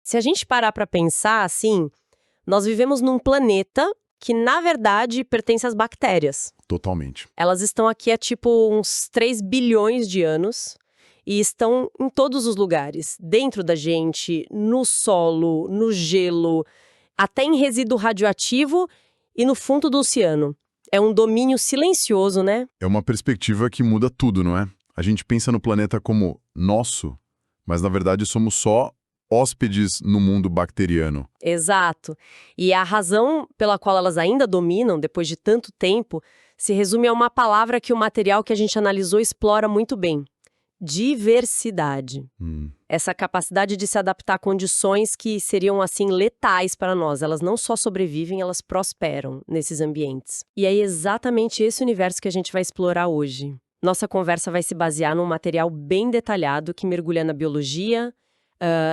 Se a gente parar para pensar assim, nós vivemos num planeta que, na verdade, pertence às bactérias. Totalmente. Elas estão aqui há tipo uns 3 bilhões de anos e estão em todos os lugares, dentro da gente, no solo, no gelo, até em resíduo radioativo e no fundo do oceano. É um domínio silencioso, né? É uma perspectiva que muda tudo, não é? A gente pensa no planeta como nosso, mas na verdade somos só hóspedes no mundo bacteriano. Exato. E a razão pela qual elas ainda dominam, depois de tanto tempo, se resume a uma palavra que o material que a gente analisou explora muito bem: diversidade. Essa capacidade de se adaptar a condições que seriam, assim, letais para nós. Elas não só sobrevivem, elas prosperam nesses ambientes. E é exatamente esse universo que a gente vai explorar hoje. Nossa conversa vai se basear num material bem detalhado que mergulha na biologia,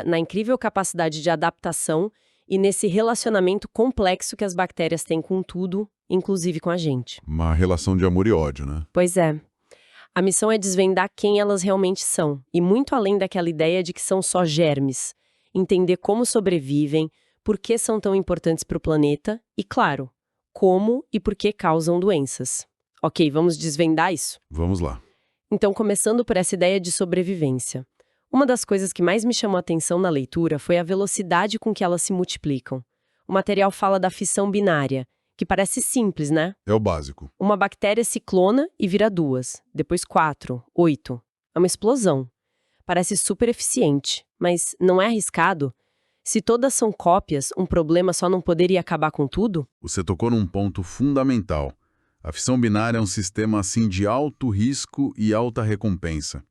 na incrível capacidade de adaptação e nesse relacionamento complexo que as bactérias têm com tudo, inclusive com a gente. Uma relação de amor e ódio, né? Pois é. A missão é desvendar quem elas realmente são, e muito além daquela ideia de que são só germes. Entender como sobrevivem, por que são tão importantes para o planeta e, claro, como e por que causam doenças. Ok, vamos desvendar isso? Vamos lá. Então, começando por essa ideia de sobrevivência. Uma das coisas que mais me chamou a atenção na leitura foi a velocidade com que elas se multiplicam. O material fala da fissão binária, que parece simples, né? É o básico. Uma bactéria se clona e vira 2, depois 4, 8. É uma explosão. Parece super eficiente, mas não é arriscado? Se todas são cópias, um problema só não poderia acabar com tudo? Você tocou num ponto fundamental. A fissão binária é um sistema assim de alto risco e alta recompensa.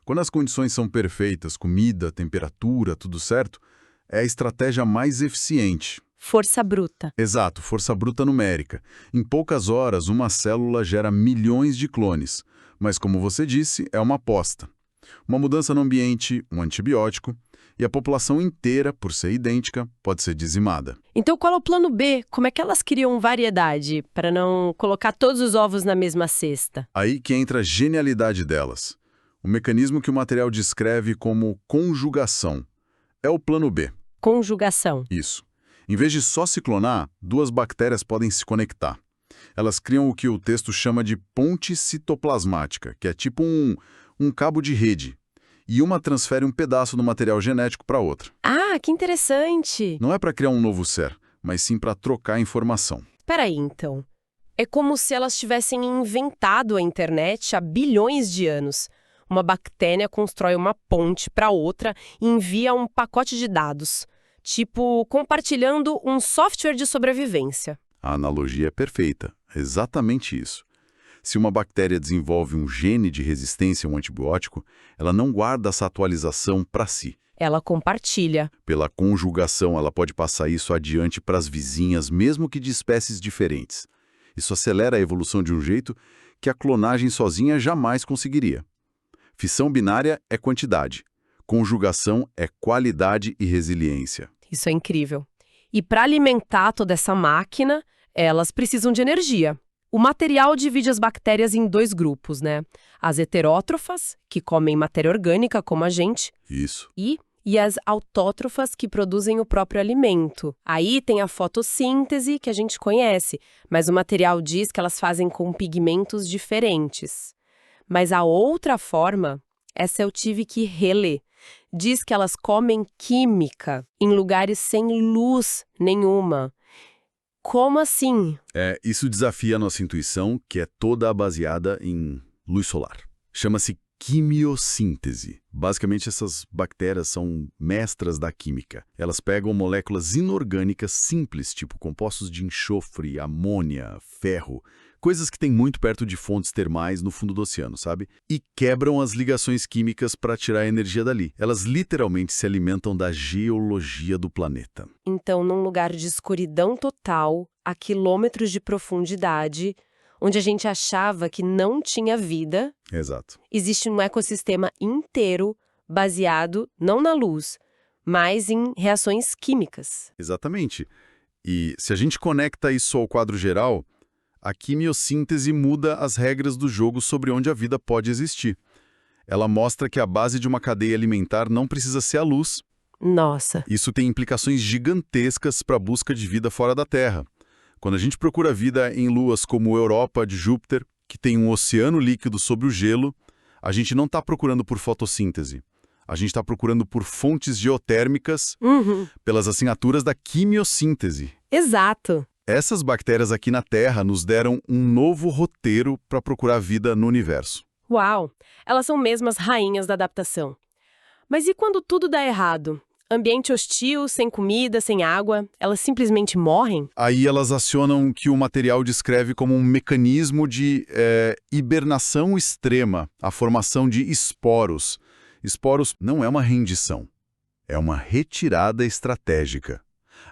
Quando as condições são perfeitas, comida, temperatura, tudo certo, é a estratégia mais eficiente. Força bruta. Exato, força bruta numérica. Em poucas horas, uma célula gera milhões de clones. Mas, como você disse, é uma aposta. Uma mudança no ambiente, um antibiótico, e a população inteira, por ser idêntica, pode ser dizimada. Então qual é o plano B? Como é que elas criam variedade para não colocar todos os ovos na mesma cesta? Aí que entra a genialidade delas. O mecanismo que o material descreve como conjugação. É o plano B. Conjugação. Isso. Em vez de só se clonar, duas bactérias podem se conectar. Elas criam o que o texto chama de ponte citoplasmática, que é tipo um cabo de rede. E uma transfere um pedaço do material genético para outra. Ah, que interessante! Não é para criar um novo ser, mas sim para trocar informação. Peraí, então. É como se elas tivessem inventado a internet há bilhões de anos. Uma bactéria constrói uma ponte para outra e envia um pacote de dados. Tipo, compartilhando um software de sobrevivência. A analogia é perfeita. É exatamente isso. Se uma bactéria desenvolve um gene de resistência a um antibiótico, ela não guarda essa atualização para si. Ela compartilha. Pela conjugação, ela pode passar isso adiante para as vizinhas, mesmo que de espécies diferentes. Isso acelera a evolução de um jeito que a clonagem sozinha jamais conseguiria. Fissão binária é quantidade. Conjugação é qualidade e resiliência. Isso é incrível. E para alimentar toda essa máquina, elas precisam de energia. O material divide as bactérias em 2 grupos, né? As heterótrofas, que comem matéria orgânica, como a gente. Isso. E as autótrofas, que produzem o próprio alimento. Aí tem a fotossíntese, que a gente conhece, mas o material diz que elas fazem com pigmentos diferentes. Mas a outra forma, essa eu tive que reler. Diz que elas comem química em lugares sem luz nenhuma. Como assim? Isso desafia a nossa intuição, que é toda baseada em luz solar. Chama-se quimiossíntese. Basicamente, essas bactérias são mestras da química. Elas pegam moléculas inorgânicas simples, tipo compostos de enxofre, amônia, ferro, coisas que têm muito perto de fontes termais no fundo do oceano, sabe? E quebram as ligações químicas para tirar a energia dali. Elas literalmente se alimentam da geologia do planeta. Então, num lugar de escuridão total, a quilômetros de profundidade, onde a gente achava que não tinha vida, Exato. existe um ecossistema inteiro baseado não na luz, mas em reações químicas. Exatamente. E se a gente conecta isso ao quadro geral, a quimiossíntese muda as regras do jogo sobre onde a vida pode existir. Ela mostra que a base de uma cadeia alimentar não precisa ser a luz, Nossa. Isso tem implicações gigantescas para a busca de vida fora da Terra. Quando a gente procura vida em luas como Europa de Júpiter, que tem um oceano líquido sobre o gelo, a gente não está procurando por fotossíntese. A gente está procurando por fontes geotérmicas, pelas assinaturas da quimiossíntese. Exato. Essas bactérias aqui na Terra nos deram um novo roteiro para procurar vida no universo. Uau! Elas são mesmo as rainhas da adaptação. Mas e quando tudo dá errado? Ambiente hostil, sem comida, sem água, elas simplesmente morrem? Aí elas acionam o que o material descreve como um mecanismo de hibernação extrema, a formação de esporos. Esporos não é uma rendição, é uma retirada estratégica.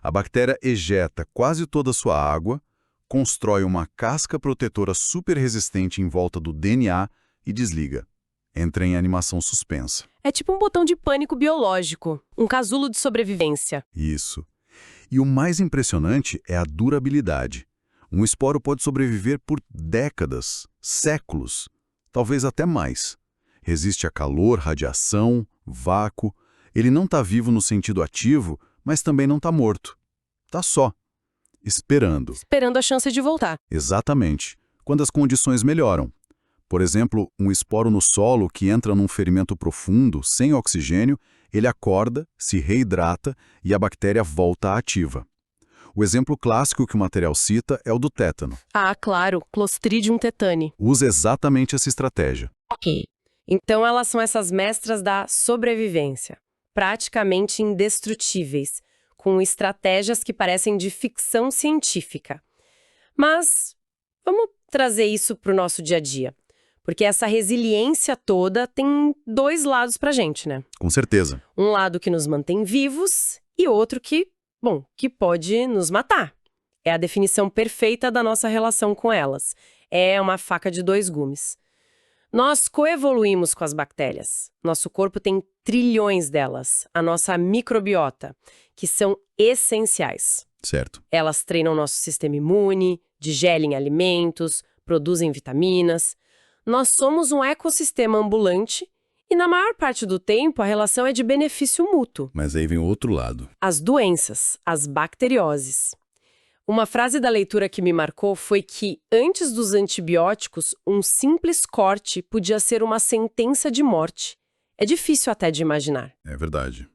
A bactéria ejeta quase toda a sua água, constrói uma casca protetora super resistente em volta do DNA e desliga. Entra em animação suspensa. É tipo um botão de pânico biológico, um casulo de sobrevivência. Isso. E o mais impressionante é a durabilidade. Um esporo pode sobreviver por décadas, séculos, talvez até mais. Resiste a calor, radiação, vácuo. Ele não está vivo no sentido ativo, mas também não está morto. Está só, esperando. Esperando a chance de voltar. Exatamente, quando as condições melhoram. Por exemplo, um esporo no solo que entra num ferimento profundo, sem oxigênio, ele acorda, se reidrata e a bactéria volta ativa. O exemplo clássico que o material cita é o do tétano. Ah, claro, Clostridium tetani. Usa exatamente essa estratégia. Ok. Então elas são essas mestras da sobrevivência, praticamente indestrutíveis, com estratégias que parecem de ficção científica. Mas vamos trazer isso para o nosso dia a dia. Porque essa resiliência toda tem dois lados pra gente, né? Com certeza. Um lado que nos mantém vivos e outro que pode nos matar. É a definição perfeita da nossa relação com elas. É uma faca de dois gumes. Nós coevoluímos com as bactérias. Nosso corpo tem trilhões delas, a nossa microbiota, que são essenciais. Certo. Elas treinam nosso sistema imune, digerem alimentos, produzem vitaminas. Nós somos um ecossistema ambulante e, na maior parte do tempo, a relação é de benefício mútuo. Mas aí vem o outro lado. As doenças, as bacterioses. Uma frase da leitura que me marcou foi que, antes dos antibióticos, um simples corte podia ser uma sentença de morte. É difícil até de imaginar. É verdade.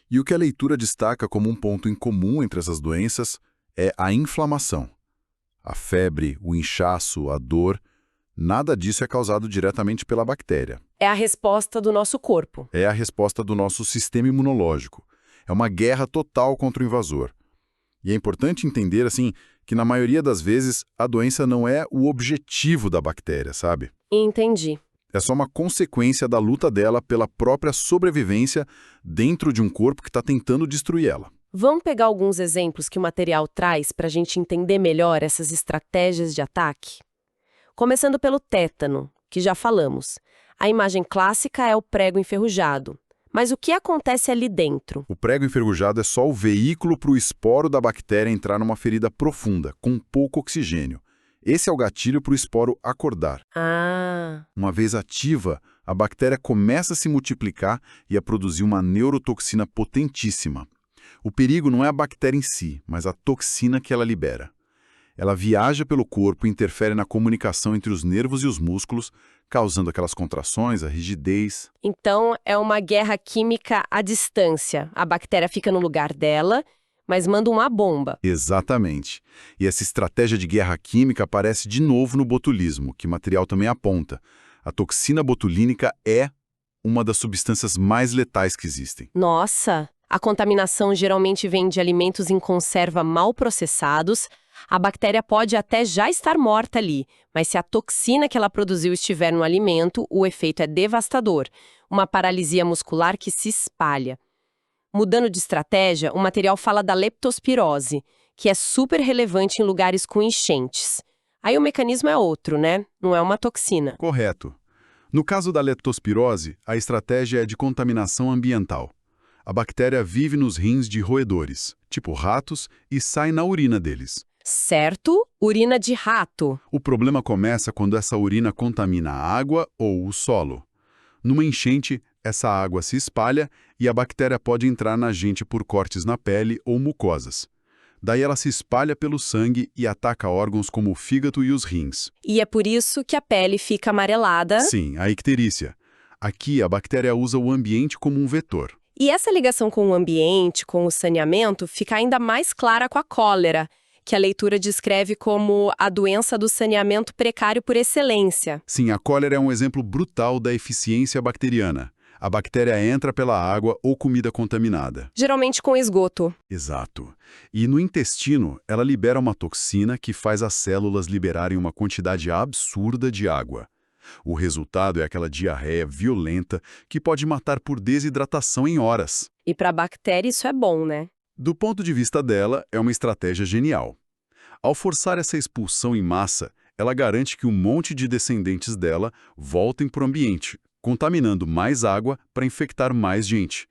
E o que a leitura destaca como um ponto em comum entre essas doenças é a inflamação. A febre, o inchaço, a dor, nada disso é causado diretamente pela bactéria. É a resposta do nosso corpo. É a resposta do nosso sistema imunológico. É uma guerra total contra o invasor. E é importante entender, assim, que na maioria das vezes a doença não é o objetivo da bactéria, sabe? Entendi. É só uma consequência da luta dela pela própria sobrevivência dentro de um corpo que está tentando destruir ela. Vamos pegar alguns exemplos que o material traz para a gente entender melhor essas estratégias de ataque? Começando pelo tétano, que já falamos. A imagem clássica é o prego enferrujado. Mas o que acontece ali dentro? O prego enferrujado é só o veículo para o esporo da bactéria entrar numa ferida profunda, com pouco oxigênio. Esse é o gatilho para o esporo acordar. Ah. Uma vez ativa, a bactéria começa a se multiplicar e a produzir uma neurotoxina potentíssima. O perigo não é a bactéria em si, mas a toxina que ela libera. Ela viaja pelo corpo e interfere na comunicação entre os nervos e os músculos, causando aquelas contrações, a rigidez. Então, é uma guerra química à distância. A bactéria fica no lugar dela, mas manda uma bomba. Exatamente. E essa estratégia de guerra química aparece de novo no botulismo, que o material também aponta. A toxina botulínica é uma das substâncias mais letais que existem. Nossa! A contaminação geralmente vem de alimentos em conserva mal processados. A bactéria pode até já estar morta ali, mas se a toxina que ela produziu estiver no alimento, o efeito é devastador. Uma paralisia muscular que se espalha. Mudando de estratégia, o material fala da leptospirose, que é super relevante em lugares com enchentes. Aí o mecanismo é outro, né? Não é uma toxina. Correto. No caso da leptospirose, a estratégia é de contaminação ambiental. A bactéria vive nos rins de roedores, tipo ratos, e sai na urina deles. Certo? Urina de rato. O problema começa quando essa urina contamina a água ou o solo. Numa enchente, essa água se espalha e a bactéria pode entrar na gente por cortes na pele ou mucosas. Daí ela se espalha pelo sangue e ataca órgãos como o fígado e os rins. E é por isso que a pele fica amarelada. Sim, a icterícia. Aqui, a bactéria usa o ambiente como um vetor. E essa ligação com o ambiente, com o saneamento, fica ainda mais clara com a cólera, que a leitura descreve como a doença do saneamento precário por excelência. Sim, a cólera é um exemplo brutal da eficiência bacteriana. A bactéria entra pela água ou comida contaminada. Geralmente com esgoto. Exato. E no intestino, ela libera uma toxina que faz as células liberarem uma quantidade absurda de água. O resultado é aquela diarreia violenta que pode matar por desidratação em horas. E para a bactéria isso é bom, né? Do ponto de vista dela, é uma estratégia genial. Ao forçar essa expulsão em massa, ela garante que um monte de descendentes dela voltem para o ambiente, contaminando mais água para infectar mais gente.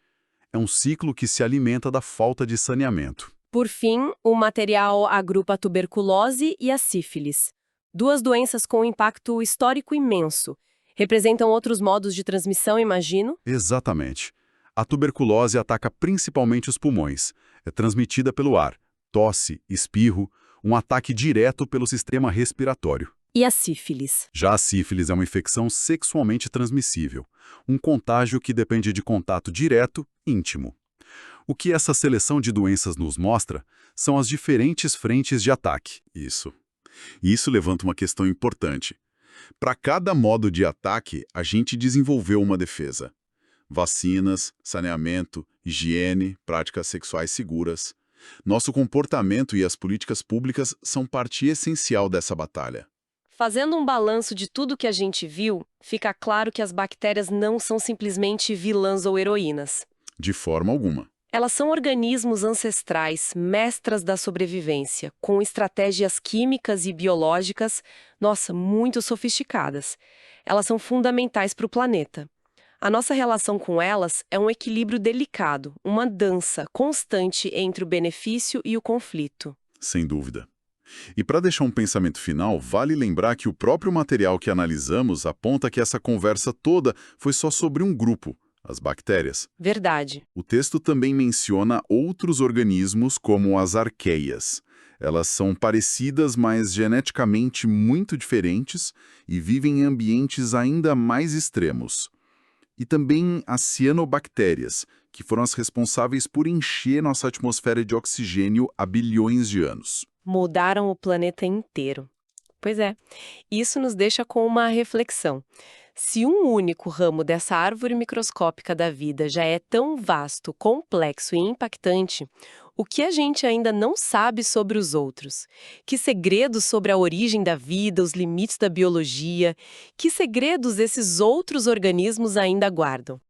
É um ciclo que se alimenta da falta de saneamento. Por fim, o material agrupa a tuberculose e a sífilis. Duas doenças com impacto histórico imenso. Representam outros modos de transmissão, imagino? Exatamente. A tuberculose ataca principalmente os pulmões. É transmitida pelo ar, tosse, espirro, um ataque direto pelo sistema respiratório. E a sífilis? Já a sífilis é uma infecção sexualmente transmissível, um contágio que depende de contato direto, íntimo. O que essa seleção de doenças nos mostra são as diferentes frentes de ataque. Isso levanta uma questão importante. Para cada modo de ataque, a gente desenvolveu uma defesa. Vacinas, saneamento, higiene, práticas sexuais seguras. Nosso comportamento e as políticas públicas são parte essencial dessa batalha. Fazendo um balanço de tudo que a gente viu, fica claro que as bactérias não são simplesmente vilãs ou heroínas. De forma alguma. Elas são organismos ancestrais, mestras da sobrevivência, com estratégias químicas e biológicas, muito sofisticadas. Elas são fundamentais para o planeta. A nossa relação com elas é um equilíbrio delicado, uma dança constante entre o benefício e o conflito. Sem dúvida. E para deixar um pensamento final, vale lembrar que o próprio material que analisamos aponta que essa conversa toda foi só sobre um grupo, as bactérias. Verdade. O texto também menciona outros organismos como as arqueias. Elas são parecidas, mas geneticamente muito diferentes e vivem em ambientes ainda mais extremos. E também as cianobactérias, que foram as responsáveis por encher nossa atmosfera de oxigênio há bilhões de anos. Mudaram o planeta inteiro. Pois é, isso nos deixa com uma reflexão. Se um único ramo dessa árvore microscópica da vida já é tão vasto, complexo e impactante, o que a gente ainda não sabe sobre os outros? Que segredos sobre a origem da vida, os limites da biologia? Que segredos esses outros organismos ainda guardam?